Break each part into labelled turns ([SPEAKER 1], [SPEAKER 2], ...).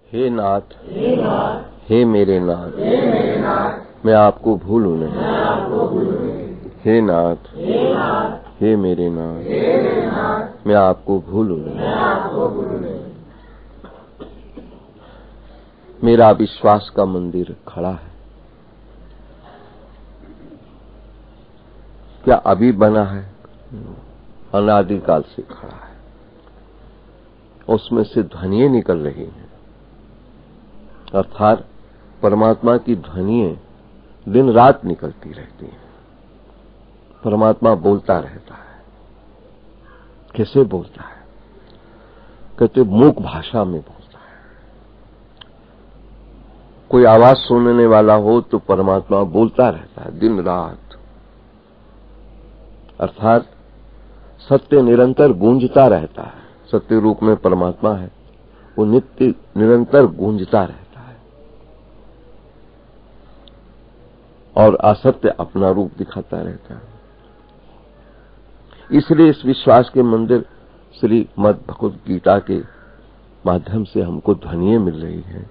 [SPEAKER 1] हे नाथ, हे मेरे नाथ, मैं आपको भूलूं नहीं। हे नाथ, हे मेरे नाथ, मैं आपको भूलूं नहीं। मेरा विश्वास का मंदिर खड़ा है। क्या अभी बना है? अनादिकाल से खड़ा है। उसमें से ध्वनियां निकल रही हैं, अर्थात परमात्मा की ध्वनियां दिन रात निकलती रहती हैं। परमात्मा बोलता रहता है। कैसे बोलता है? कहते मूक भाषा में बोलता है। कोई आवाज सुनने वाला हो तो परमात्मा बोलता रहता है दिन रात, अर्थात सत्य निरंतर गूंजता रहता है। सत्य रूप में परमात्मा है, वो नित्य निरंतर गूंजता रहता है और असत्य अपना रूप दिखाता रहता है। इसलिए इस विश्वास के मंदिर श्रीमद् भगवद गीता के माध्यम से हमको ध्वनियां मिल रही हैं।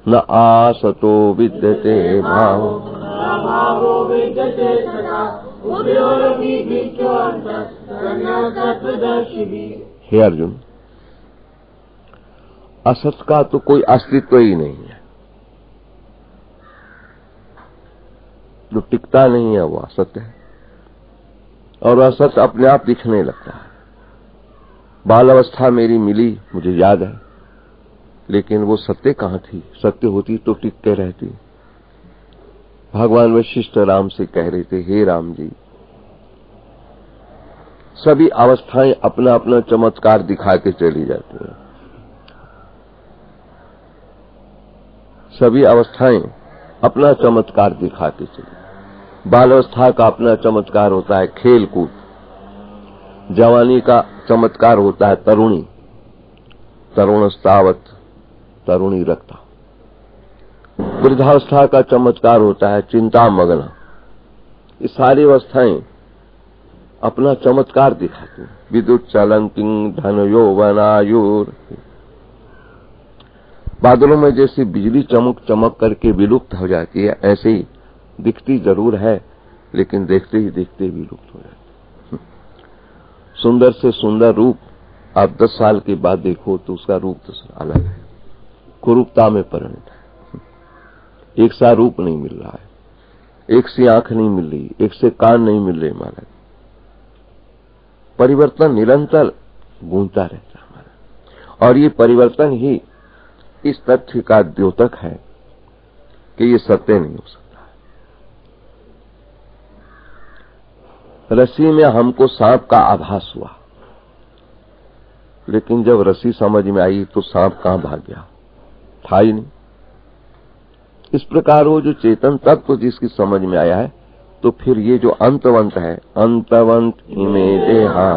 [SPEAKER 1] न आसतो विद्यते भावो, हे अर्जुन, असत का तो कोई अस्तित्व ही नहीं है। जो टिकता नहीं है वो असत्य है, और असत्य अपने आप दिखने लगता है। बाल अवस्था मेरी मिली, मुझे याद है, लेकिन वो सत्य कहाँ थी? सत्य होती तो टिक के रहती। भगवान वशिष्ठ राम से कह रहे थे, हे राम जी, सभी अवस्थाएं अपना अपना चमत्कार दिखा के चली जाती हैं। सभी अवस्थाएं अपना चमत्कार दिखा के चली। बाल अवस्था का अपना चमत्कार होता है खेल कूद, जवानी का चमत्कार होता है तरुणी, तरुणस्तावत तरुणी रखता। वृद्धावस्था का चमत्कार होता है चिंता मग्न। ये सारी अवस्थाएं अपना चमत्कार दिखाती हैं। विद्युत चलंकिं धन यौवनायुर। बादलों में जैसे बिजली चमक चमक करके विलुप्त हो जाती है, ऐसे ही दिखती जरूर है, लेकिन देखते ही देखते विलुप्त हो जाती है। सुंदर से सुंदर रूप आप 10 साल के बाद देखो तो उसका रूप तो अलग है, कुरूपता में परिणत है। एक सा रूप नहीं मिल रहा है, एक सी आंख नहीं मिल रही, एक से कान नहीं मिल रहे महाराज। परिवर्तन निरंतर गूंजता रहता है हमारा, और ये परिवर्तन ही इस तथ्य का द्योतक है कि ये सत्य नहीं हो सकता है। रस्सी में हमको सांप का आभास हुआ, लेकिन जब रस्सी समझ में आई तो सांप कहां भाग गया? था ही नहीं। इस प्रकार वो जो चेतन तत्व जिसकी समझ में आया है, तो फिर ये जो अंतवंत है, अंतवंत इमे देहा,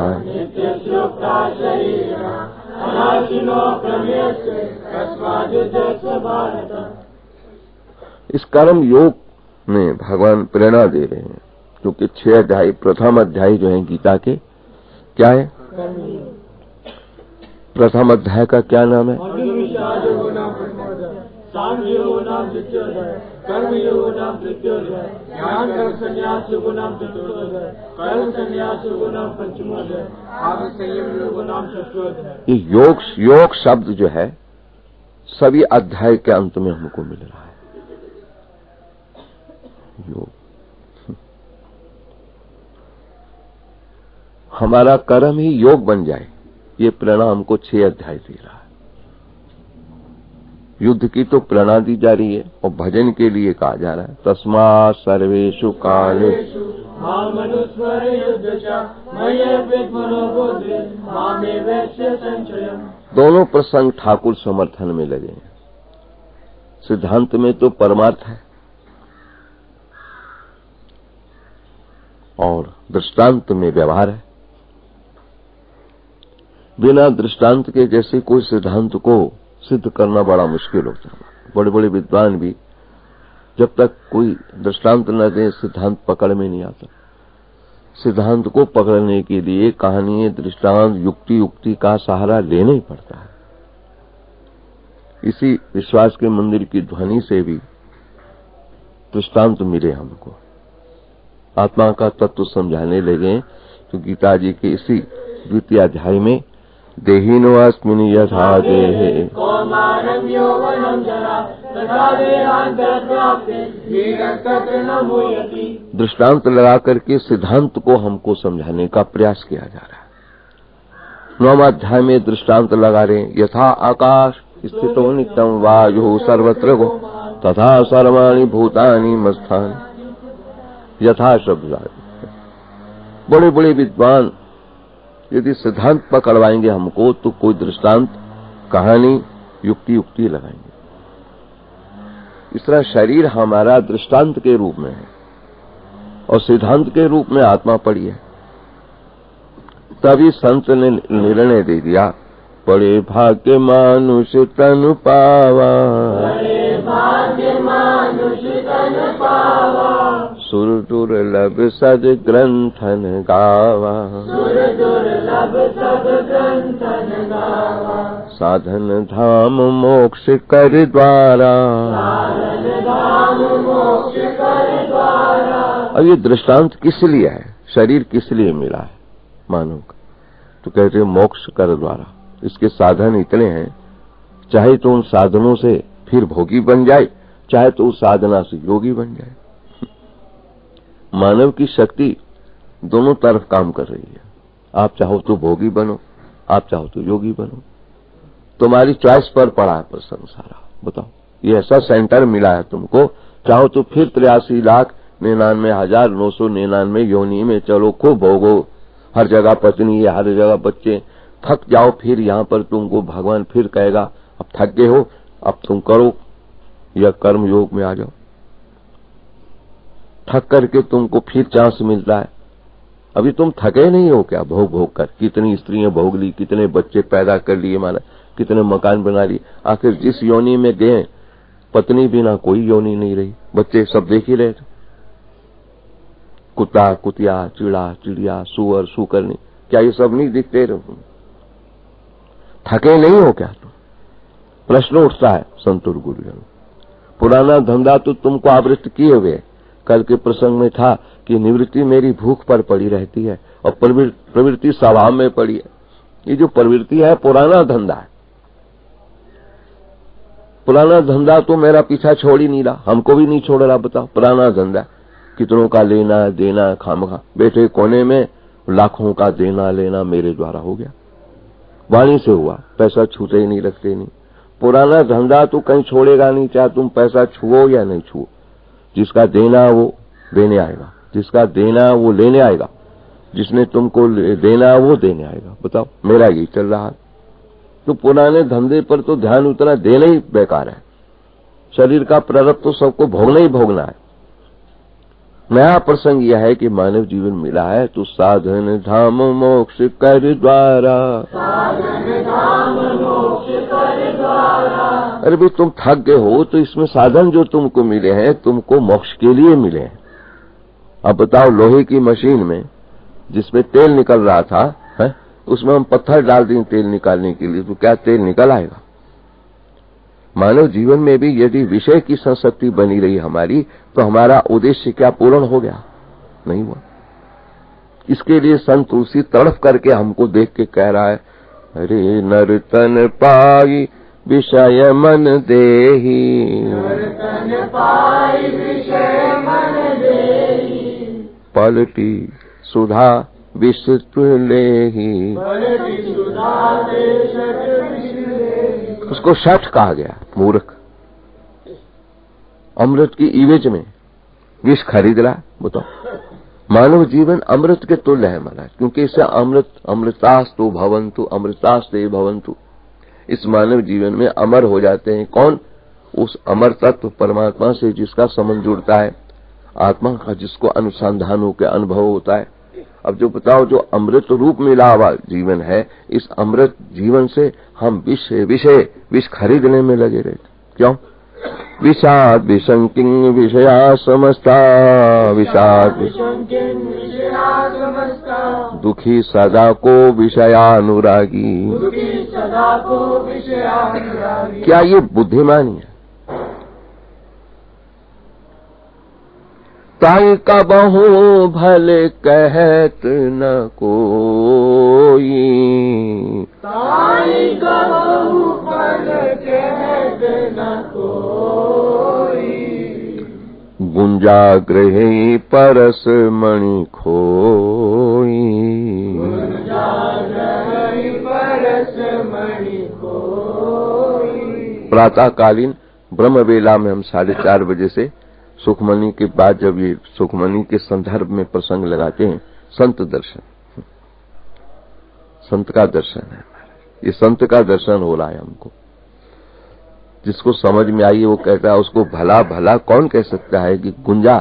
[SPEAKER 1] इस कर्म योग में भगवान प्रेरणा दे रहे हैं, क्योंकि 6 अध्याय, प्रथम अध्याय जो है गीता के क्या है? प्रथम अध्याय का क्या नाम है? ये योग शब्द जो है सभी अध्याय के अंत में हमको मिल रहा है। योग हमारा कर्म ही योग बन जाए, ये प्रेरणा हमको 6 अध्याय दे रहा है। युद्ध की तो प्रेरणा दी जा रही है और भजन के लिए कहा जा रहा है, तस्मात् सर्वेषु कालेषु दोनों प्रसंग ठाकुर समर्थन में लगे हैं। सिद्धांत में तो परमार्थ है और दृष्टांत में व्यवहार है। बिना दृष्टांत के जैसे कोई सिद्धांत को सिद्ध करना बड़ा मुश्किल होता है। बड़े बड़े विद्वान भी जब तक कोई दृष्टांत न दे सिद्धांत पकड़ में नहीं आता। सिद्धांत को पकड़ने के लिए कहानी, दृष्टांत, युक्ति का सहारा लेना ही पड़ता है। इसी विश्वास के मंदिर की ध्वनि से भी दृष्टांत मिले हमको, आत्मा का तत्व समझाने लगे। तो गीता जी के इसी द्वितीय अध्याय में देहिनो अस्मिन् यथा देहे कौमारं यौवनं जरा तथा देहान्तरप्राप्ते धीरस्तत्र न मुह्यति, दृष्टांत लगा करके सिद्धांत को हमको समझाने का प्रयास किया जा रहा है। 9वां अध्याय में दृष्टांत लगा रहे, यथा आकाश स्थितो नित्यं वायुः सर्वत्र गो तथा सर्वाणि भूतानि मत्स्थानि। यथा शब्द बड़े बड़े विद्वान यदि सिद्धांत पकड़वाएंगे हमको तो कोई दृष्टांत, कहानी, युक्ति लगाएंगे। इस तरह शरीर हमारा दृष्टांत के रूप में है और सिद्धांत के रूप में आत्मा पड़ी है। तभी संत ने निर्णय दे दिया, बड़े भाग्य मानुष तन पावा, बड़े भाग्य मानुष तन पावा, सुर दुर्लभ सद ग्रंथन गावा, सुर दुर्लभ सद ग्रंथन गावा, साधन धाम मोक्ष कर द्वारा, साधन धाम मोक्ष कर द्वारा। अब ये दृष्टांत किस लिए है, शरीर किस लिए मिला है मानव का, तो कहते हैं मोक्ष कर द्वारा। इसके साधन इतने हैं, चाहे तो उन साधनों से फिर भोगी बन जाए, चाहे तो उस साधना से योगी बन जाए। मानव की शक्ति दोनों तरफ काम कर रही है। आप चाहो तो भोगी बनो, आप चाहो तो योगी बनो, तुम्हारी चॉइस पर पड़ा है प्रसंग सारा। बताओ, ये ऐसा सेंटर मिला है तुमको, चाहो तो फिर 83,99,999 योनि में चलो, खूब भोगो, हर जगह पत्नी है, हर जगह बच्चे, थक जाओ, फिर यहाँ पर तुमको भगवान फिर कहेगा अब थक गए हो, अब तुम करो या कर्म योग में आ जाओ। थक करके तुमको फिर चांस मिलता है। अभी तुम थके नहीं हो क्या भोग भोग कर? कितनी स्त्रियां भोग ली, कितने बच्चे पैदा कर लिए, माना कितने मकान बना लिए, आखिर जिस योनि में गए पत्नी बिना कोई योनि नहीं रही, बच्चे सब देख ही रहे थे, कुत्ता कुतिया, चिड़ा चिड़िया, सुअर सुकरनी, क्या ये सब नहीं दिखते रहो? थके नहीं हो क्या तुम? प्रश्न उठता है संतुर गुरुजन। पुराना धंधा तो तुमको आवृत्त किए हुए। कल के प्रसंग में था कि निवृत्ति मेरी भूख पर पड़ी रहती है और प्रवृत्ति स्वभाव में पड़ी है। ये जो प्रवृत्ति है पुराना धंधा है। पुराना धंधा तो मेरा पीछा छोड़ ही नहीं रहा, हमको भी नहीं छोड़ रहा। बताओ, पुराना धंधा कितनों का लेना देना, खामखा बैठे कोने में लाखों का देना लेना मेरे द्वारा हो गया, वाणी से हुआ, पैसा छूते ही नहीं, रखते नहीं। पुराना धंधा तो कहीं छोड़ेगा नहीं, चाहे तुम पैसा छुओ या नहीं छुओ। जिसका देना वो देने आएगा, जिसका देना वो लेने आएगा, जिसने तुमको देना वो देने आएगा। बताओ, मेरा यही चल रहा है। तो पुराने धंधे पर तो ध्यान उतना देना ही बेकार है। शरीर का प्रारब्ध तो सबको भोगना ही भोगना है। नया प्रसंग यह है कि मानव जीवन मिला है तो साधन धाम मोक्ष कर द्वारा, साधन धाम मोक्ष कर द्वारा। अरे भाई, तुम थक गए हो तो इसमें साधन जो तुमको मिले हैं तुमको मोक्ष के लिए मिले हैं। अब बताओ, लोहे की मशीन में जिसमें तेल निकल रहा था है, उसमें हम पत्थर डाल दें तेल निकालने के लिए, तो क्या तेल निकल आएगा? मानव जीवन में भी यदि विषय की संशक्ति बनी रही हमारी, तो हमारा उद्देश्य क्या पूर्ण हो गया? नहीं हुआ। इसके लिए संत तुलसी तड़फ करके हमको देख के कह रहा है, अरे नर तन पाई विषय मन देही, नर तन पाई विषय मन देही, पलटी सुधा विश्व लेही, पलटी सुधा उसको शठ कहा गया, मूर्ख। अमृत की इवेज में विष खरीद रहा। बताओ, मानव जीवन अमृत के तुल्य है महाराज, क्योंकि इससे अमृत अमृतास्तु भवन्तु अमृतास्ते भवन्तु। इस मानव जीवन में अमर हो जाते हैं कौन? उस अमर तत्व परमात्मा से जिसका संबंध जुड़ता है, आत्मा का जिसको अनुसंधान होकर अनुभव होता है। अब जो बताओ, जो अमृत रूप मिला हुआ जीवन है, इस अमृत जीवन से हम विष खरीदने में लगे रहते। क्यों? विषाद विसंकिं विषया समस्ता, विषाद दुखी सदा को विषयानुरागी। क्या ये बुद्धिमानी है? ताई का बहु भले कहत न कोई, ताई का बहु भले कहत न कोई, गुंजा ग्रहे परस मणि खोई, गुंजा ग्रहे परस मणि खोई। प्रातःकालीन ब्रह्म वेला में हम 4:30 बजे से सुखमणि के बाद जब ये सुखमणि के संदर्भ में प्रसंग लगाते हैं, संत दर्शन, संत का दर्शन है, ये संत का दर्शन हो रहा है हमको। जिसको समझ में आई वो कहता है, उसको भला भला कौन कह सकता है कि गुंजा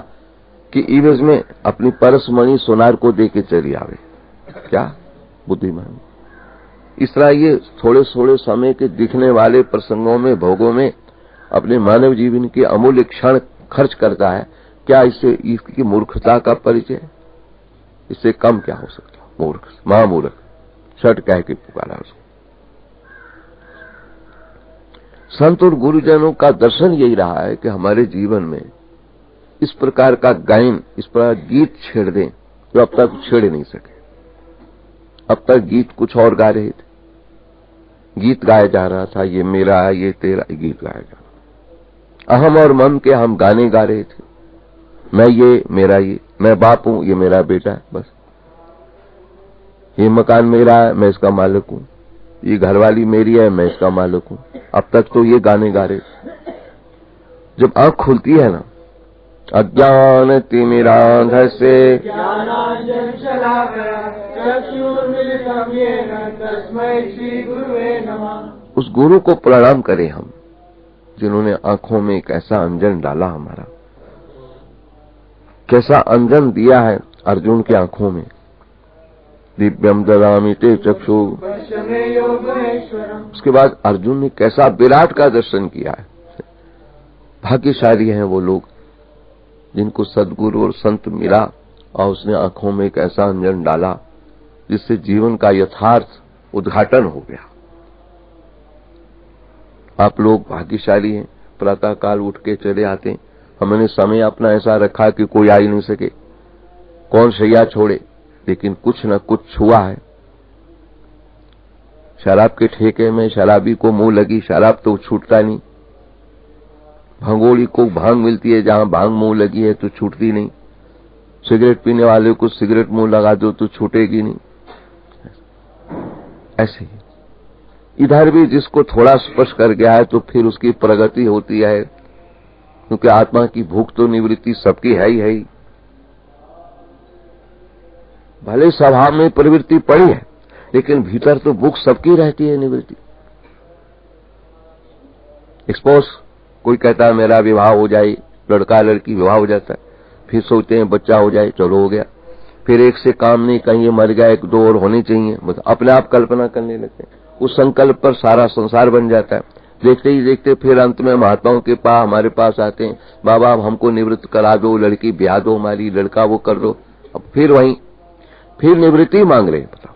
[SPEAKER 1] की इवेज में अपनी परसमणि सोनार को दे के चली आवे। क्या बुद्धिमान। इस तरह ये थोड़े थोड़े समय के दिखने वाले प्रसंगों में, भोगों में अपने मानव जीवन के अमूल्य क्षण खर्च करता है। क्या इससे इसकी मूर्खता का परिचय? इससे कम क्या हो सकता? मूर्ख, महामूर्ख, छठ कह के पुकारा उसको। संत और गुरुजनों का दर्शन यही रहा है कि हमारे जीवन में इस प्रकार का गायन, इस प्रकार गीत छेड़ दें जो अब तक छेड़ नहीं सके। अब तक गीत कुछ और गा रहे थे, गीत गाया जा रहा था, ये मेरा है, ये तेरा, गीत गाया जा रहा। अहम और मम के हम गाने गा रहे थे, मैं ये, मेरा ये, मैं बाप हूं, ये मेरा बेटा है, बस ये मकान मेरा है, मैं इसका मालिक हूं, ये घरवाली मेरी है, मैं इसका मालिक हूं। अब तक तो ये गाने गा रहे। जब आंख खुलती है ना, अज्ञान तिमिरांध से उस गुरु को प्रणाम करें हम, जिन्होंने आंखों में एक ऐसा अंजन डाला, हमारा कैसा अंजन दिया है अर्जुन की आंखों में। दिव्यम ददामि ते चक्षु, उसके बाद अर्जुन ने कैसा विराट का दर्शन किया है। भाग्यशाली हैं वो लोग जिनको सद्गुरु और संत मिला और उसने आंखों में एक ऐसा अंजन डाला जिससे जीवन का यथार्थ उद्घाटन हो गया। आप लोग भाग्यशाली हैं, प्रातः काल उठ के चले आते हैं। हमने समय अपना ऐसा रखा कि कोई आ ही नहीं सके, कौन शैया छोड़े, लेकिन कुछ न कुछ छुआ है। शराब के ठेके में शराबी को मुंह लगी शराब तो छूटता नहीं, भंगोड़ी को भांग मिलती है, जहां भांग मुंह लगी है तो छूटती नहीं, सिगरेट पीने वाले को सिगरेट मुंह लगा दो तो छूटेगी नहीं। ऐसे ही इधर भी जिसको थोड़ा स्पर्श कर गया है तो फिर उसकी प्रगति होती है, क्योंकि आत्मा की भूख तो निवृत्ति सबकी है ही। भले स्वभाव में प्रवृत्ति पड़ी है, लेकिन भीतर तो भूख सबकी रहती है, निवृत्ति। एक्सपोज कोई कहता है मेरा विवाह हो जाए, लड़का लड़की विवाह हो जाता है, फिर सोचते हैं बच्चा हो जाए, चलो हो गया, फिर एक से काम नहीं, कहीं ये मर गया, एक दो और होने चाहिए, मतलब अपने आप कल्पना करने लगते हैं। उस संकल्प पर सारा संसार बन जाता है। देखते ही देखते फिर अंत में महात्माओं के पास हमारे पास आते हैं, बाबा हमको निवृत्त करा दो, लड़की ब्याह दो हमारी, लड़का वो कर दो। अब फिर वहीं फिर निवृत्ति मांग रहे हैं। बताओ,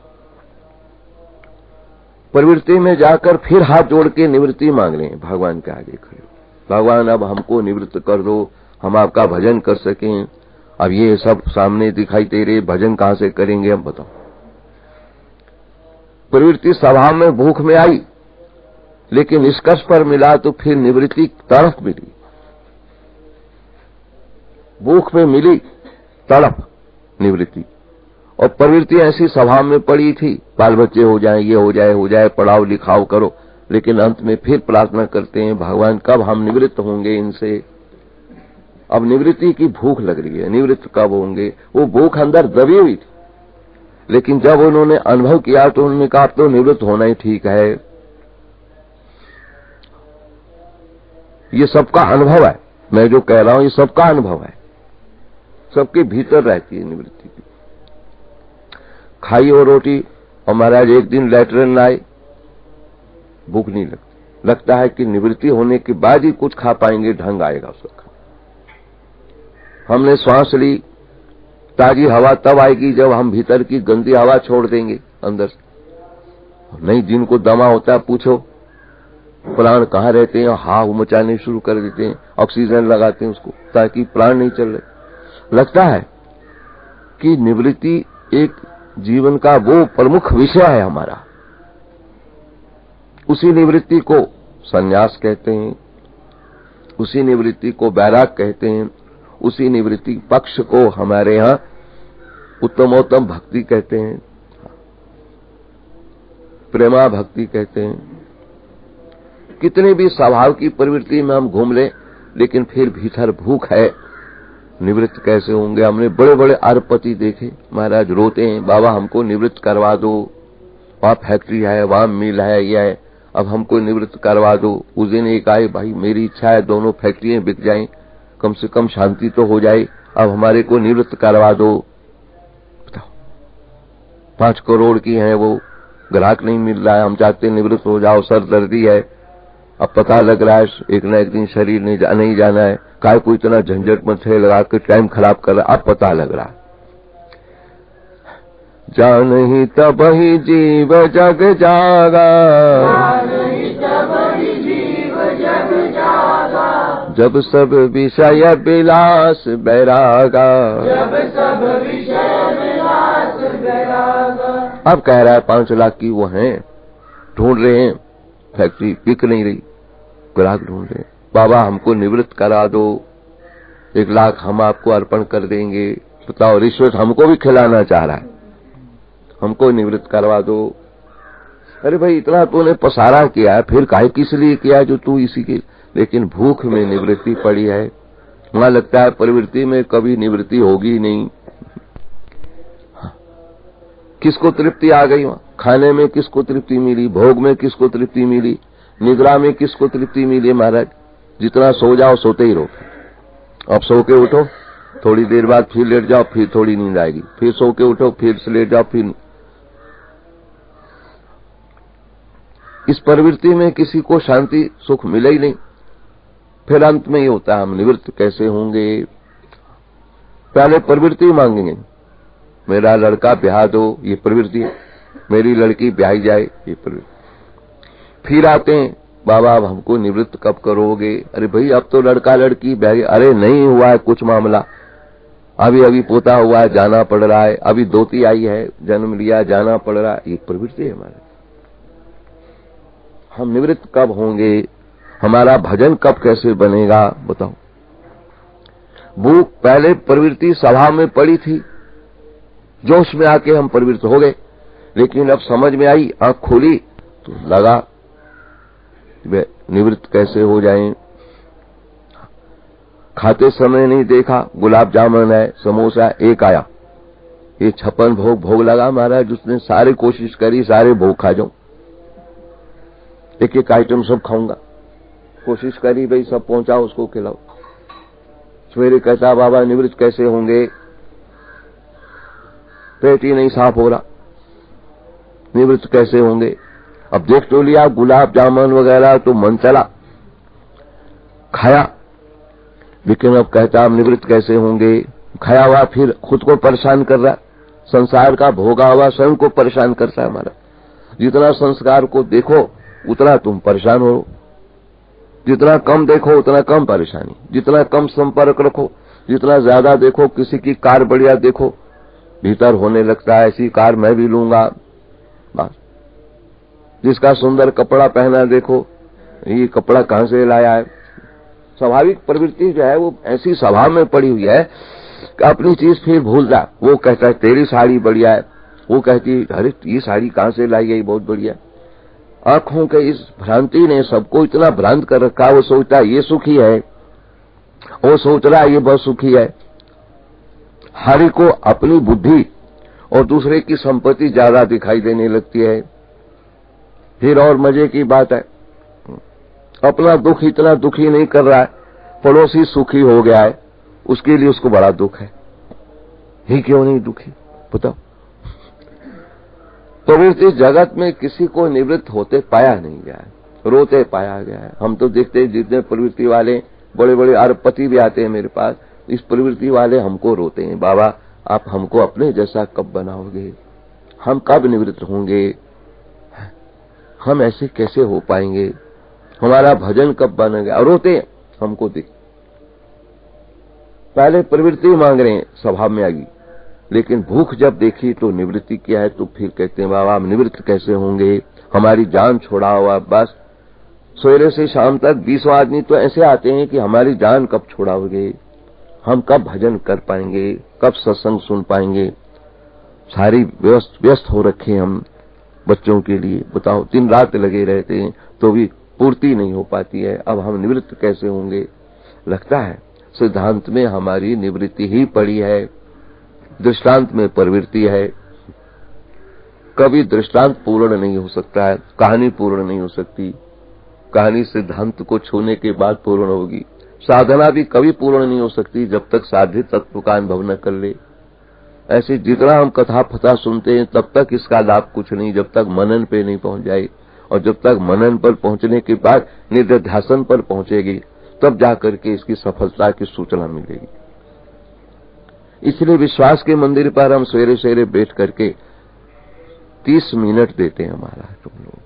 [SPEAKER 1] प्रवृत्ति में जाकर फिर हाथ जोड़ के निवृत्ति मांग रहे हैं भगवान के आगे खड़े, भगवान अब हमको निवृत्त कर दो, हम आपका भजन कर सकें। अब ये सब सामने दिखाई दे रहे, भजन कहां से करेंगे हम? बताओ। प्रवृत्ति स्वभाव में भूख में आई, लेकिन निष्कर्ष पर मिला तो फिर निवृत्ति तड़प मिली, भूख में मिली तड़प निवृत्ति। और प्रवृत्ति ऐसी स्वभाव में पड़ी थी, बाल बच्चे हो जाए, ये हो जाए, पढ़ाओ लिखाओ करो, लेकिन अंत में फिर प्रार्थना करते हैं भगवान कब हम निवृत्त होंगे इनसे। अब निवृत्ति की भूख लग रही है, निवृत्त कब होंगे? वो भूख अंदर दबी हुई थी, लेकिन जब उन्होंने अनुभव किया तो उन्होंने कहा तो निवृत्त होना ही ठीक है। ये सबका अनुभव है, मैं जो कह रहा हूं ये सबका अनुभव है, सबके भीतर रहती है निवृत्ति की। खाई और रोटी, और महाराज एक दिन लेटरिन आए, भूख नहीं लगती, लगता है कि निवृत्ति होने के बाद ही कुछ खा पाएंगे, ढंग आएगा उसका। हमने श्वास ली, ताजी हवा तब आएगी जब हम भीतर की गंदी हवा छोड़ देंगे अंदर से। नहीं, जिनको दमा होता है पूछो, प्राण कहाँ रहते हैं, हाव मचाने शुरू कर देते हैं, ऑक्सीजन लगाते हैं उसको ताकि प्राण नहीं चल रहे। लगता है कि निवृत्ति एक जीवन का वो प्रमुख विषय है हमारा। उसी निवृत्ति को संन्यास कहते हैं, उसी निवृत्ति को वैराग कहते हैं, उसी निवृत्ति पक्ष को हमारे यहाँ उत्तमोत्तम भक्ति कहते हैं, प्रेमा भक्ति कहते हैं। कितने भी स्वभाव की प्रवृत्ति में हम घूम लें, लेकिन फिर भीतर भूख है, निवृत्त कैसे होंगे। हमने बड़े बड़े अरबपति देखे, महाराज रोते हैं, बाबा हमको निवृत्त करवा दो, वहां फैक्ट्री है, वहां मिल है, यह है, अब हमको निवृत्त करवा दो। उस दिन एक आए, भाई मेरी इच्छा है दोनों फैक्ट्रियां बिक जाएं, कम से कम शांति तो हो जाए, अब हमारे को निवृत्त करवा दो। बताओ, 5 करोड़ की है वो, ग्राहक नहीं मिल रहा है, हम चाहते निवृत्त हो जाओ, सर दर्दी है, अब पता लग रहा है एक न एक दिन शरीर नहीं जाना है, काय को इतना झंझट में लगा के टाइम खराब कर रहा है, अब पता लग रहा है। जानहि तब ही जीव जग जागा, जब सब विषय विलास बैरागा। अब कह रहा है 5 लाख की वो हैं, ढूंढ रहे हैं, फैक्ट्री बिक नहीं रही, ग्राहक ढूंढ रहे हैं, बाबा हमको निवृत्त करा दो, 1 लाख हम आपको अर्पण कर देंगे। बताओ, रिश्वत हमको भी खिलाना चाह रहा है, हमको निवृत्त करवा दो। अरे भाई इतना तूने पसारा किया है, फिर काहे किस लिए किया जो तू इसी के। लेकिन भूख में निवृत्ति पड़ी है, वहां लगता है प्रवृत्ति में कभी निवृत्ति होगी नहीं। किसको तृप्ति आ गई वहां, खाने में किसको तृप्ति मिली, भोग में किसको तृप्ति मिली, निद्रा में किसको तृप्ति मिली। महाराज जितना सो जाओ सोते ही रहो, अब सो के उठो, थोड़ी देर बाद फिर लेट जाओ, फिर थोड़ी नींद आएगी, फिर सो के उठो, फिर से लेट जाओ, फिर। इस प्रवृत्ति में किसी को शांति सुख मिले ही नहीं। फिर अंत में ये होता है, हम निवृत्त कैसे होंगे। पहले प्रवृत्ति मांगेंगे, मेरा लड़का ब्याह दो, ये प्रवृत्ति है, मेरी लड़की ब्याही जाए, ये प्रवृत्ति। फिर आते हैं, बाबा अब हमको निवृत्त कब करोगे। अरे भाई अब तो लड़का लड़की ब्याही, अरे नहीं हुआ है कुछ मामला, अभी पोता हुआ है, जाना पड़ रहा है, अभी दोती आई है, जन्म लिया, जाना पड़ रहा है, ये प्रवृत्ति है हमारे। हम निवृत्त कब होंगे, हमारा भजन कब कैसे बनेगा। बताओ, भूख पहले प्रवृत्ति सभा में पड़ी थी, जोश में आके हम प्रवृत्त हो गए, लेकिन अब समझ में आई, आंख खोली तो लगा निवृत्त कैसे हो जाएं। खाते समय नहीं देखा, गुलाब जामुन है, समोसा एक आया, ये 56 भोग लगा महाराज, उसने सारी कोशिश करी, सारे भोग खा जाऊं, एक आइटम सब खाऊंगा, कोशिश करी भाई सब पहुंचाओ, उसको खिलाओ। सवेरे कहता बाबा निवृत्त कैसे होंगे, पेट ही नहीं साफ हो रहा, निवृत्त कैसे होंगे। अब देख तो लिया गुलाब जामुन वगैरह, तो मन चला, खाया, लेकिन अब कहता हम निवृत्त कैसे होंगे। खाया हुआ फिर खुद को परेशान कर रहा, संसार का भोगा हुआ स्वयं को परेशान करता है हमारा। जितना संस्कार को देखो उतना तुम परेशान हो, जितना कम देखो उतना कम परेशानी, जितना कम संपर्क रखो, जितना ज्यादा देखो, किसी की कार बढ़िया देखो, भीतर होने लगता है ऐसी कार मैं भी लूंगा, बस। जिसका सुंदर कपड़ा पहना देखो, ये कपड़ा कहां से लाया है। स्वाभाविक प्रवृत्ति जो है वो ऐसी स्वभाव में पड़ी हुई है कि अपनी चीज फिर भूल जा। वो कहता है तेरी साड़ी बढ़िया है, वो कहती अरे ये साड़ी कहां से लाई है, बहुत बढ़िया। आंखों के इस भ्रांति ने सबको इतना भ्रांत कर रखा, वो सोचता है ये सुखी है, वो सोच रहा है ये बहुत सुखी है। हर को अपनी बुद्धि और दूसरे की संपत्ति ज्यादा दिखाई देने लगती है। फिर और मजे की बात है, अपना दुख इतना दुखी नहीं कर रहा है, पड़ोसी सुखी हो गया है, उसके लिए उसको बड़ा दुख है। ही क्यों नहीं दुखी बताओ। प्रवृत्ति जगत में किसी को निवृत्त होते पाया नहीं गया है। रोते पाया गया है। हम तो देखते हैं जितने प्रवृत्ति वाले बड़े बड़े अरबपति भी आते हैं मेरे पास, इस प्रवृत्ति वाले हमको रोते हैं, बाबा आप हमको अपने जैसा कब बनाओगे, हम कब निवृत्त होंगे, हम ऐसे कैसे हो पाएंगे, हमारा भजन कब बनेगा, और रोते हैं हमको देख। पहले प्रवृत्ति मांग रहे हैं, स्वभाव में आ गई, लेकिन भूख जब देखी तो निवृत्ति किया है, तो फिर कहते हैं बाबा हम निवृत्त कैसे होंगे, हमारी जान छोड़ा हुआ। बस सवेरे से शाम तक 20 आदमी तो ऐसे आते हैं कि हमारी जान कब छोड़ाओगे, हम कब भजन कर पाएंगे, कब सत्संग सुन पाएंगे। सारी व्यस्त हो रखे हम बच्चों के लिए, बताओ दिन रात लगे रहते हैं तो भी पूर्ति नहीं हो पाती है, अब हम निवृत्त कैसे होंगे। लगता है सिद्धांत में हमारी निवृत्ति ही पड़ी है, दृष्टांत में प्रवृत्ति है। कभी दृष्टांत पूर्ण नहीं हो सकता है, कहानी पूर्ण नहीं हो सकती, कहानी सिद्धांत को छूने के बाद पूर्ण होगी। साधना भी कभी पूर्ण नहीं हो सकती जब तक साध्य तत्व का अनुभव न कर ले। ऐसे जितना हम कथा फथा सुनते हैं तब तक इसका लाभ कुछ नहीं, जब तक मनन पे नहीं पहुंच जाए, और जब तक मनन पर पहुंचने के बाद निधिध्यासन पर पहुंचेगी तब जाकर के इसकी सफलता की सूचना मिलेगी। इसलिए विश्वास के मंदिर पर हम सवेरे सवेरे बैठ करके 30 मिनट देते हैं हमारा तुम लोग,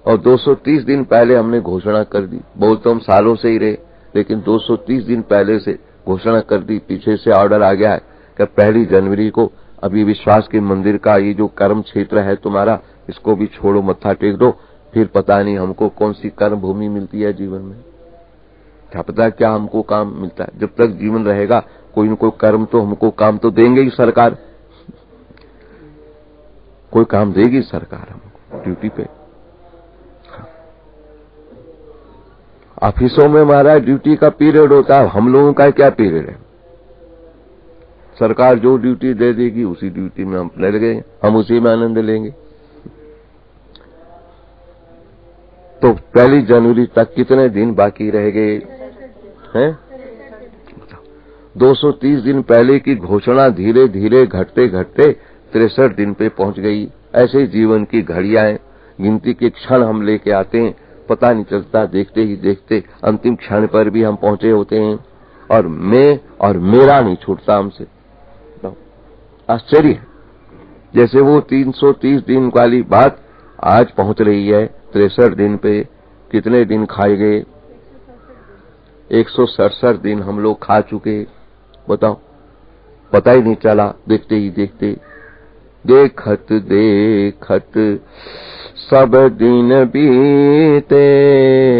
[SPEAKER 1] और 230 दिन पहले हमने घोषणा कर दी। बहुत तो हम सालों से ही रहे, लेकिन 230 दिन पहले से घोषणा कर दी, पीछे से ऑर्डर आ गया है कि 1 जनवरी को अभी विश्वास के मंदिर का ये जो कर्म क्षेत्र है तुम्हारा, इसको भी छोड़ो, मत्था टेक दो, फिर पता नहीं हमको कौन सी कर्म भूमि मिलती है जीवन में, क्या पता क्या हमको काम मिलता है। जब तक जीवन रहेगा कोई न कोई कर्म तो हमको काम तो देंगे ही सरकार, कोई काम देगी सरकार हमको ड्यूटी पे। ऑफिसों में हमारा ड्यूटी का पीरियड होता है, हम लोगों का क्या पीरियड है। सरकार जो ड्यूटी दे देगी उसी ड्यूटी में हम लगे, हम उसी में आनंद लेंगे। तो 1 जनवरी तक कितने दिन बाकी रह गए हैं? 230 दिन पहले की घोषणा धीरे धीरे घटते घटते 63 दिन पे पहुंच गई। ऐसे जीवन की घड़ियां, गिनती के क्षण हम लेके आते हैं, पता नहीं चलता, देखते ही देखते अंतिम क्षण पर भी हम पहुंचे होते हैं, और मैं और मेरा नहीं छूटता हमसे। आश्चर्य है, जैसे वो 330 दिन वाली बात आज पहुंच रही है 63 दिन पे। कितने दिन खाए गए? 167 दिन हम लोग खा चुके, बताओ, पता ही नहीं चला, देखते ही देखते। देखत देखत सब दिन बीते,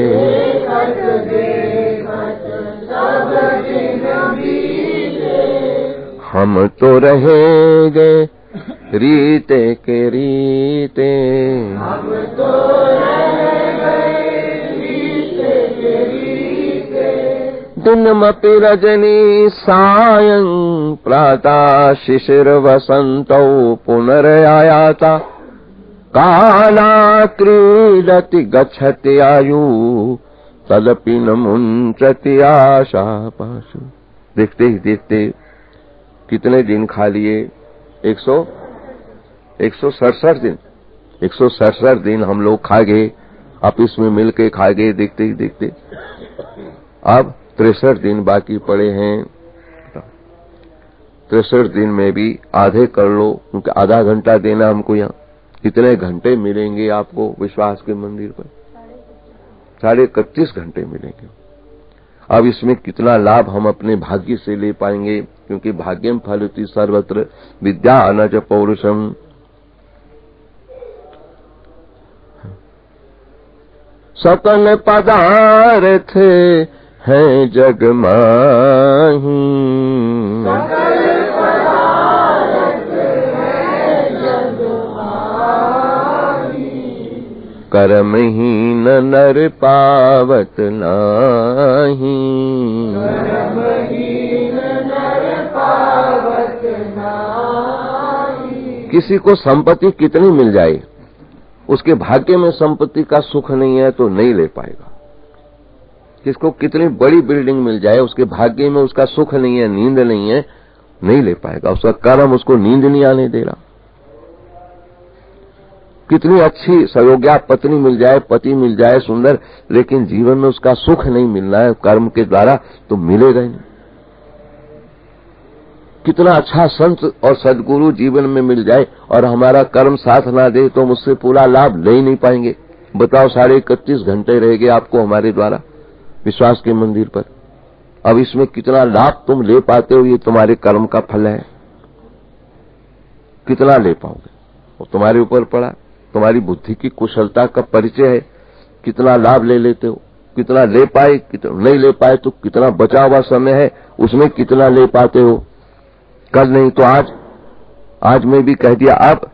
[SPEAKER 1] देखत देखत सब दिन बीते, हम तो रहे गए रीते के रीते, हम तो रह गए रीते के रीते। दिनमपि रजनी सायं प्रातः शिशिर वसंतौ पुनरयायाता, काला क्रीडति गच्छति आयु तदपि न मुंचति आशा पाशु। देखते ही देखते कितने दिन खा लिए? 167 दिन। 167 दिन हम लोग खा गए, आपस में मिलके खा गए, देखते ही देखते। अब 63 दिन बाकी पड़े हैं। 63 दिन में भी आधे कर लो, क्योंकि आधा घंटा देना हमको। यहाँ कितने घंटे मिलेंगे आपको विश्वास के मंदिर पर? 31.5 घंटे मिलेंगे। अब इसमें कितना लाभ हम अपने भाग्य से ले पाएंगे, क्योंकि भाग्यम फलति सर्वत्र विद्या अनज पौरुषम। सकल पदार्थ हैं जग माही, सकल पदार्थ हैं जग माही, कर्महीन नर पावत नाही, कर्महीन नर पावत नाही। किसी को संपत्ति कितनी मिल जाए, उसके भाग्य में संपत्ति का सुख नहीं है तो नहीं ले पाएगा। किसको कितनी बड़ी बिल्डिंग मिल जाए, उसके भाग्य में उसका सुख नहीं है, नींद नहीं है, नहीं ले पाएगा। उसका कर्म उसको नींद नहीं आने दे रहा। कितनी अच्छी सयोग्या पत्नी मिल जाए, पति मिल जाए सुंदर, लेकिन जीवन में उसका सुख नहीं मिलना है कर्म के द्वारा तो मिलेगा ही नहीं। कितना अच्छा संत और सद्गुरु जीवन में मिल जाए और हमारा कर्म साथ ना दे तो मुझसे पूरा लाभ ले ही नहीं पाएंगे। बताओ 31.5 घंटे रह गए आपको हमारे द्वारा विश्वास के मंदिर पर, अब इसमें कितना लाभ तुम ले पाते हो ये तुम्हारे कर्म का फल है। कितना ले पाओगे वो तुम्हारे ऊपर पड़ा, तुम्हारी बुद्धि की कुशलता का परिचय है। कितना लाभ ले लेते हो, कितना ले पाए, कितना नहीं ले पाए तो कितना बचा हुआ समय है उसमें कितना ले पाते हो। कल नहीं तो आज मैं भी कह दिया अब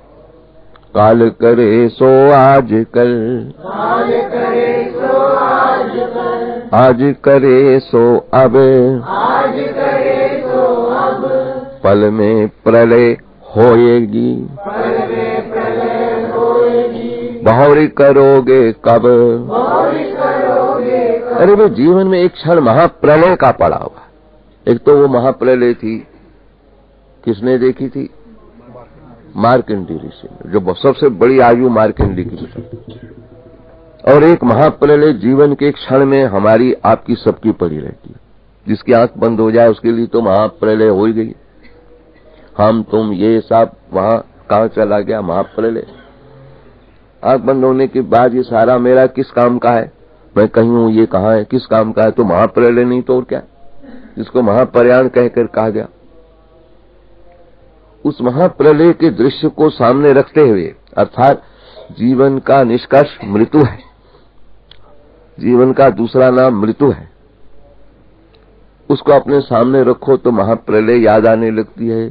[SPEAKER 1] काल करे सो आज कल, काल करे सो आज कल, आज करे सो अब, आज करे सो अब, पल में प्रलय होएगी, पल में प्रलय होएगी, बहुरी करोगे कब, बहुरी करोगे कब। अरे भाई जीवन में एक क्षण महाप्रलय का पड़ा हुआ। एक तो वो महाप्रलय थी किसने देखी थी? मार्कंडी ऋषि ने, जो सबसे बड़ी आयु मार्कंडी की थी। और एक महाप्रलय जीवन के क्षण में हमारी आपकी सबकी पड़ी रहती है। जिसकी आंख बंद हो जाए उसके लिए तो महाप्रलय हो ही गई। हम तुम ये सब वहां कहां चला गया महाप्रलय। आंख बंद होने के बाद ये सारा मेरा किस काम का है, मैं कहीं हूं ये कहां है, किस काम का है, तो महाप्रलय नहीं तो और क्या, जिसको महाप्रयाण कहकर कहा गया। उस महाप्रलय के दृश्य को सामने रखते हुए, अर्थात जीवन का निष्कर्ष मृत्यु है, जीवन का दूसरा नाम मृत्यु है, उसको अपने सामने रखो तो महाप्रलय याद आने लगती है।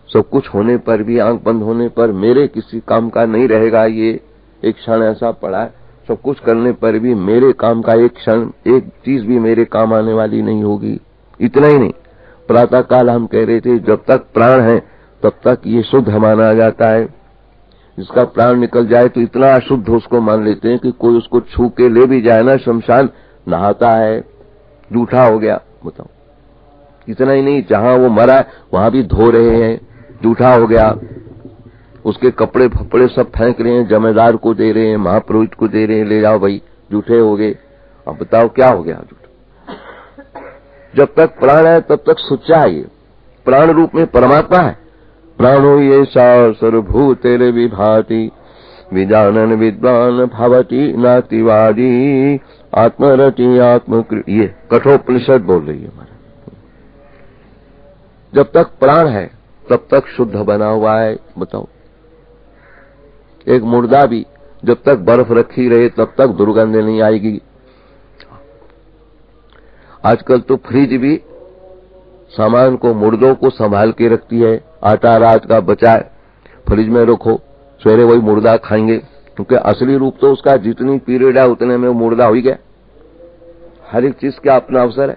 [SPEAKER 1] सब कुछ होने पर भी, आंख बंद होने पर मेरे किसी काम का नहीं रहेगा। ये एक क्षण ऐसा पड़ा है, सब कुछ करने पर भी मेरे काम का एक क्षण, एक चीज भी मेरे काम आने वाली नहीं होगी। इतना ही नहीं, प्रातः काल हम कह रहे थे जब तक प्राण है तब तक ये शुद्ध माना जाता है। जिसका प्राण निकल जाए तो इतना अशुद्ध उसको मान लेते हैं कि कोई उसको छू के ले भी जाए ना शमशान, नहाता है, जूठा हो गया। बताओ, इतना ही नहीं, जहां वो मरा वहां भी धो रहे हैं, जूठा हो गया, उसके कपड़े फपड़े सब फेंक रहे हैं, जमींदार को दे रहे हैं, महापुरोहित को दे रहे हैं, ले जाओ भाई, जूठे हो गए। अब बताओ क्या हो गया जूठा। जब तक प्राण है तब तक सुच्चा है, ये प्राण रूप में परमात्मा है। प्राणो ये सर्वभूतेर विभाति, विजानन विद्वान भवति नातिवादी, आत्मरति आत्मकृत। ये कठोपनिषद बोल रही है हमारे। जब तक प्राण है तब तक शुद्ध बना हुआ है। बताओ, एक मुर्दा भी जब तक बर्फ रखी रहे तब तक दुर्गंध नहीं आएगी। आजकल तो फ्रिज भी सामान को, मुर्दों को संभाल के रखती है। आटा रात का बचा है, फ्रिज में रखो, सवेरे वही मुर्दा खाएंगे, क्योंकि असली रूप तो उसका जितनी पीरियड है उतने में मुर्दा हो ही गया। हर एक चीज का अपना अवसर है,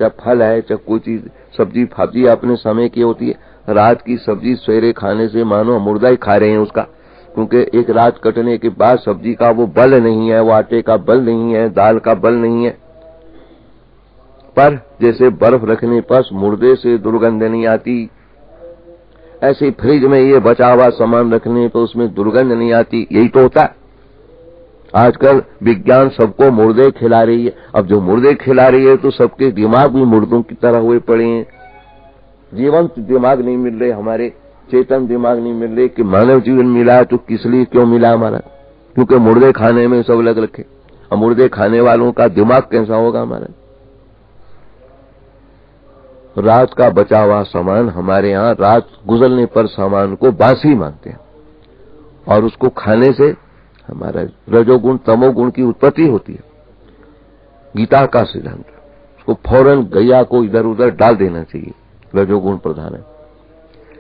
[SPEAKER 1] चाहे फल है, चाहे कोई चीज, सब्जी फाब्जी अपने समय की होती है। रात की सब्जी सवेरे खाने से मानो मुर्दा ही खा रहे हैं उसका, क्योंकि एक रात कटने के बाद सब्जी का वो बल नहीं है, वो आटे का बल नहीं है, दाल का बल नहीं है। पर जैसे बर्फ रखने पर मुर्दे से दुर्गंध नहीं आती, ऐसे फ्रिज में ये बचा हुआ सामान रखने पर उसमें दुर्गंध नहीं आती। यही तो होता है। आजकल विज्ञान सबको मुर्दे खिला रही है। अब जो मुर्दे खिला रही है तो सबके दिमाग भी मुर्दों की तरह हुए पड़े हैं। जीवंत दिमाग नहीं मिल रहे, हमारे चेतन दिमाग नहीं मिल रहे। कि मानव जीवन मिला है तो किस लिए क्यों मिला हमारा? क्योंकि मुर्दे खाने में सब लग रखे। अब मुर्दे खाने वालों का दिमाग कैसा होगा हमारा? रात का बचा हुआ सामान, हमारे यहाँ रात गुजरने पर सामान को बासी मानते हैं, और उसको खाने से हमारा रजोगुण तमोगुण की उत्पत्ति होती है। गीता का सिद्धांत, उसको फौरन गैया को इधर उधर डाल देना चाहिए, रजोगुण प्रधान है।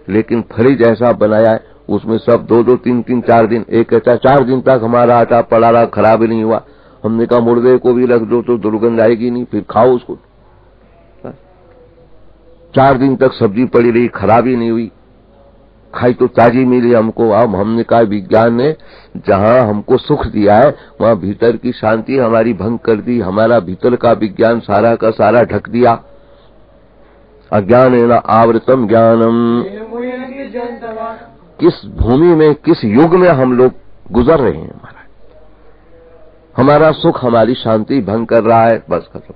[SPEAKER 1] लेकिन फ्रिज ऐसा बनाया है, उसमें सब 2-2, 3-3, 4 दिन, एक 4 दिन तक हमारा आटा पड़ा रहा, खराब ही नहीं हुआ। हमने कहा मुर्दे को भी रख दो तो दुर्गंध आएगी नहीं, फिर खाओ उसको। 4 दिन तक सब्जी पड़ी रही, खराब ही नहीं हुई, खाई तो ताजी मिली हमको। अब हमने कहा विज्ञान ने जहां हमको सुख दिया है वहां भीतर की शांति हमारी भंग कर दी। हमारा भीतर का विज्ञान सारा का सारा ढक दिया। अज्ञानेन आवृतम ज्ञानम। किस भूमि में, किस युग में हम लोग गुजर रहे हैं महाराज। हमारा सुख, हमारी शांति भंग कर रहा है, बस खत्म।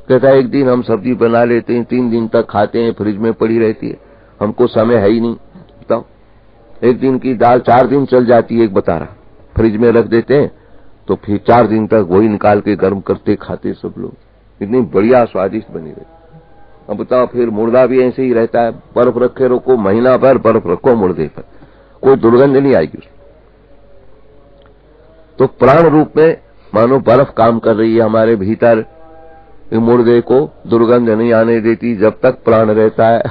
[SPEAKER 1] कहता है एक दिन हम सब्जी बना लेते हैं, 3 दिन तक खाते हैं, फ्रिज में पड़ी रहती है, हमको समय है ही नहीं। बताओ, एक दिन की दाल 4 दिन चल जाती है, एक बता रहा, फ्रिज में रख देते हैं तो फिर 4 दिन तक वही निकाल के गर्म करते खाते सब लोग, इतनी बढ़िया स्वादिष्ट बनी रहती। अब बताओ, फिर मुर्दा भी ऐसे ही रहता है, बर्फ रखे रखो, महीना भर बर्फ रखो मुर्दे पर, कोई दुर्गंध नहीं आएगी उसमें। तो प्राण रूप में मानो बर्फ काम कर रही है हमारे भीतर, मुर्दे को दुर्गंध नहीं आने देती जब तक प्राण रहता है।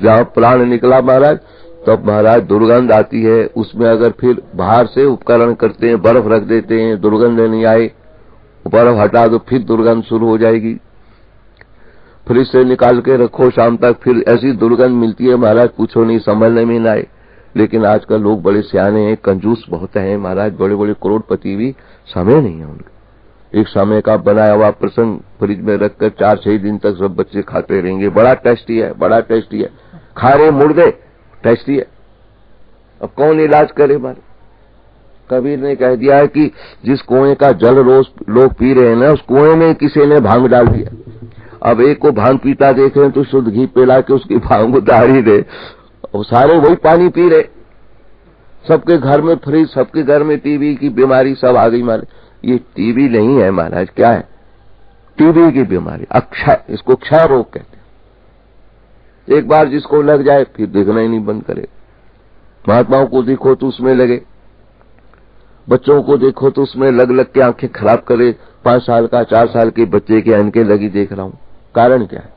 [SPEAKER 1] जहां प्राण निकला महाराज, तब महाराज दुर्गंध आती है। उसमें अगर फिर बाहर से उपकरण करते हैं, बर्फ रख देते हैं, दुर्गंध नहीं आए, बर्फ हटा दो, फिर दुर्गंध शुरू हो जाएगी। फ्रिज से निकाल के रखो, शाम तक फिर ऐसी दुर्गंध मिलती है महाराज, पूछो नहीं, संभलने में ना आए। लेकिन आजकल लोग बड़े सियाने हैं, कंजूस बहुत हैं महाराज, बड़े बड़े करोड़पति भी समय नहीं है उनका। एक समय का बनाया हुआ प्रसंग फ्रिज में रखकर 4-6 दिन तक सब बच्चे खाते रहेंगे, बड़ा टेस्टी है, बड़ा टेस्टी है, खा रहे मुर्दे, टेस्टी है। अब कौन इलाज करे मारे? कबीर ने कह दिया है कि जिस कुएं का जल रोज लोग पी रहे हैं ना, उस कुएं में किसी ने भांग डाल दिया। अब एक को भांग पीता देखे तो शुद्ध घी पिला के उसकी भांग उतार ही दे, और सारे वही पानी पी रहे। सबके घर में फ्रिज, सबके घर में टीबी की बीमारी सब आ गई मारे। ये टीबी नहीं है महाराज, क्या है? टीबी की बीमारी, अक्षय, इसको क्षय रोग कहते हैं। एक बार जिसको लग जाए फिर देखना ही नहीं बंद करे। महात्माओं को देखो तो उसमें लगे, बच्चों को देखो तो उसमें लग लग के आंखें खराब करे। 5 साल का 4 साल के बच्चे के अनके लगी देख रहा हूं, कारण क्या है?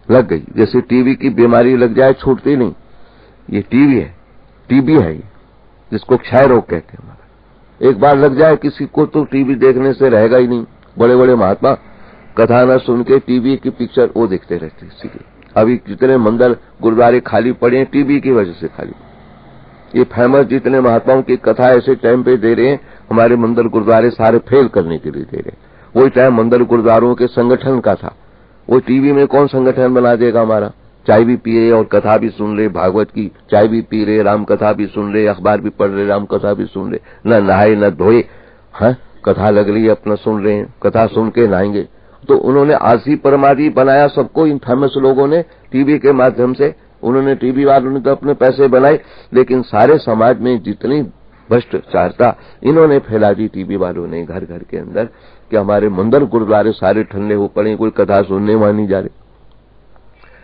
[SPEAKER 1] लग गई। जैसे टीबी की बीमारी लग जाए छूटती नहीं, ये टीबी है, टीबी है ये, जिसको क्षय रोग कहते हैं। एक बार लग जाए किसी को तो टीबी देखने से रहेगा ही नहीं। बड़े बड़े महात्मा कथा न सुन के टीबी की पिक्चर वो देखते रहते हैं। अभी जितने मंदिर गुरुद्वारे खाली पड़े हैं टीबी की वजह से खाली। ये फेमस जितने महात्माओं की कथा ऐसे टाइम पे दे रहे हैं, हमारे मंदिर गुरुद्वारे सारे फेल करने के लिए दे रहे हैं। वही टाइम मंदिर गुरुद्वारों के संगठन का था, वो टीवी में कौन संगठन बना देगा हमारा? चाय भी पिए और कथा भी सुन रहे, भागवत की चाय भी पी रहे, राम कथा भी सुन रहे, अखबार भी पढ़ रहे, राम कथा भी सुन रहे, न नहाए न धोए, हाँ कथा लग रही है अपना सुन रहे हैं, कथा सुन के नहाएंगे। तो उन्होंने आसी परमादि बनाया सबको, इन फेमस लोगों ने टीवी के माध्यम से। उन्होंने टीवी वालों ने तो अपने पैसे बनाए, लेकिन सारे समाज में जितनी भ्रष्टाचारता इन्होंने फैला दी टीवी वालों ने घर घर के अंदर, कि हमारे मंदिर गुरुद्वारे सारे ठंडे हो पड़े, कोई कथा सुनने वहां नहीं जा रहे।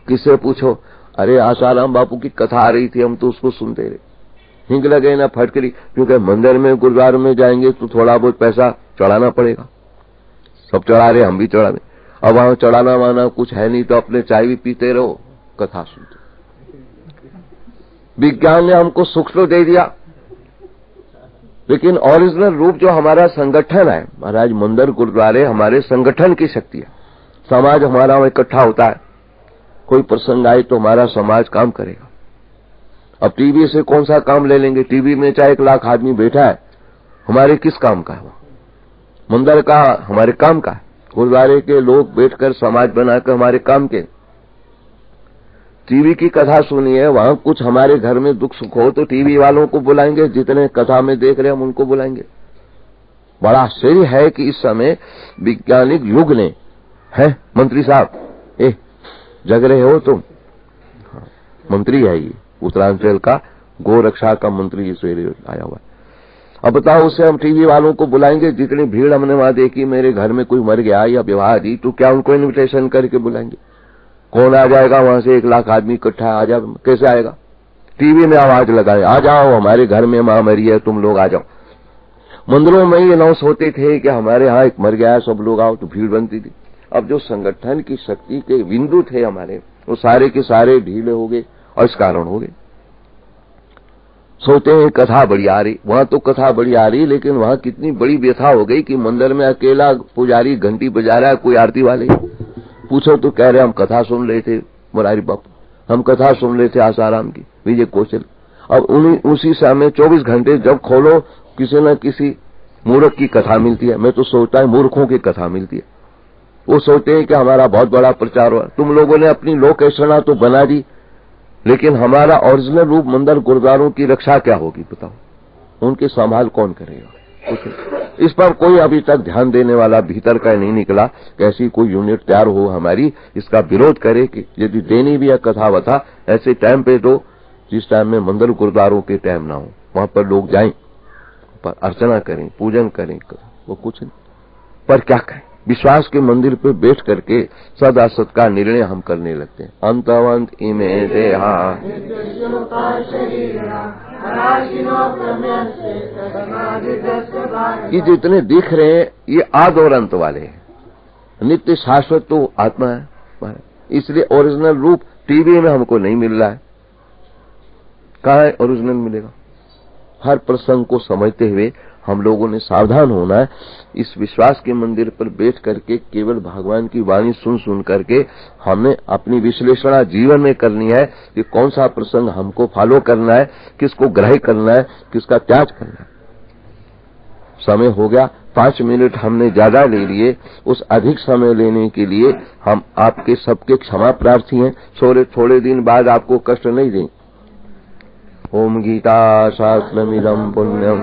[SPEAKER 1] किससे पूछो, अरे आसाराम बापू की कथा आ रही थी, हम तो उसको सुनते रहे, हिंग लगे ना फटकरी, क्योंकि मंदिर में गुरुद्वारे में जाएंगे तो थोड़ा बहुत पैसा चढ़ाना पड़ेगा। सब चढ़ा रहे, हम भी चढ़ा रहे। अब वहां चढ़ाना वाना कुछ है नहीं, तो अपने चाय भी पीते रहो, कथा सुनते। विज्ञान ने हमको सुख तो दे दिया, लेकिन ओरिजिनल रूप जो हमारा संगठन है महाराज, मंदिर गुरुद्वारे हमारे संगठन की शक्ति है। समाज हमारा इकट्ठा होता है, कोई प्रसंग आए तो हमारा समाज काम करेगा। अब टीवी से कौन सा काम ले लेंगे? टीवी में चाहे 1 लाख आदमी बैठा है, हमारे किस काम का है? वो मंदिर का हमारे काम का है। गुरुद्वारे के लोग बैठकर समाज बनाकर हमारे काम के। टीवी की कथा सुनिए, वहां कुछ हमारे घर में दुख सुख हो तो टीवी वालों को बुलाएंगे, जितने कथा में देख रहे हैं हम उनको बुलाएंगे। बड़ा आश्चर्य है कि इस समय वैज्ञानिक युग ने, है मंत्री साहब, जग रहे हो तुम? हाँ, मंत्री है ये, उत्तरांचल का गौ रक्षा का मंत्री सवेरे आया हुआ है। अब बताओ, उसे हम टीवी वालों को बुलाएंगे? जितनी भीड़ हमने वहां देखी, मेरे घर में कोई मर गया या विवाह दी, तो क्या उनको इन्विटेशन करके बुलाएंगे? कौन आ जाएगा वहां से? 1 लाख आदमी इकट्ठा आ जाए, कैसे आएगा? टीवी में आवाज लगाए, आ जाओ हमारे घर में मां मरी है, तुम लोग आ जाओ। मंदिरों में ये अनाउंस होते थे कि हमारे यहाँ एक मर गया है, सब लोग आओ, तो भीड़ बनती थी। अब जो संगठन की शक्ति के बिंदु थे हमारे, वो सारे के सारे ढीले हो गए, और इस कारण हो गए। सोचते हैं कथा बड़ी आ रही, वहां तो कथा बड़ी आ रही, लेकिन वहां कितनी बड़ी व्यथा हो गई कि मंदिर में अकेला पुजारी घंटी बजा रहा है, कोई आरती वाले। पूछो तो कह रहे हम कथा सुन रहे थे मुरारी बापू, हम कथा सुन रहे थे आसाराम की, विजय कौशल। अब उसी समय 24 घंटे जब खोलो किसी न किसी मूर्ख की कथा मिलती है। मैं तो सोचता है मूर्खों की कथा मिलती है। वो सोचते हैं कि हमारा बहुत बड़ा प्रचार हुआ। तुम लोगों ने अपनी लोकेशना तो बना दी, लेकिन हमारा ओरिजिनल रूप मंदिर गुरुद्वारों की रक्षा क्या होगी बताओ? उनकी संभाल कौन करेगा? कुछ इस पर कोई अभी तक ध्यान देने वाला भीतर का नहीं निकला कि ऐसी कोई यूनिट तैयार हो हमारी, इसका विरोध करे कि यदि देनी भी है कथा वथा ऐसे टाइम पे दो जिस टाइम में मंदिर गुरुद्वारों के टाइम ना हो, वहां पर लोग जाएं, पर अर्चना करें, पूजन करें, वो कुछ नहीं। पर क्या करें, विश्वास के मंदिर पे बैठ करके सद असत का निर्णय हम करने लगते हैं। अंतवंत इमे देहा कि जितने दिख रहे हैं ये आद और अंत वाले हैं, नित्य शाश्वत तो आत्मा है। इसलिए ओरिजिनल रूप टीवी में हमको नहीं मिल रहा है। कहाँ है ओरिजिनल मिलेगा? हर प्रसंग को समझते हुए हम लोगों ने सावधान होना है। इस विश्वास के मंदिर पर बैठ करके केवल भगवान की वाणी सुन सुन करके हमने अपनी विश्लेषणा जीवन में करनी है कि कौन सा प्रसंग हमको फॉलो करना है, किसको ग्रहण करना है, किसका त्याग करना है। समय हो गया, 5 मिनट हमने ज्यादा ले लिए। उस अधिक समय लेने के लिए हम आपके सबके क्षमा प्रार्थी हैं। थोड़े दिन बाद आपको कष्ट नहीं दें। ओम गीता शास्त्रमिदं पुण्यम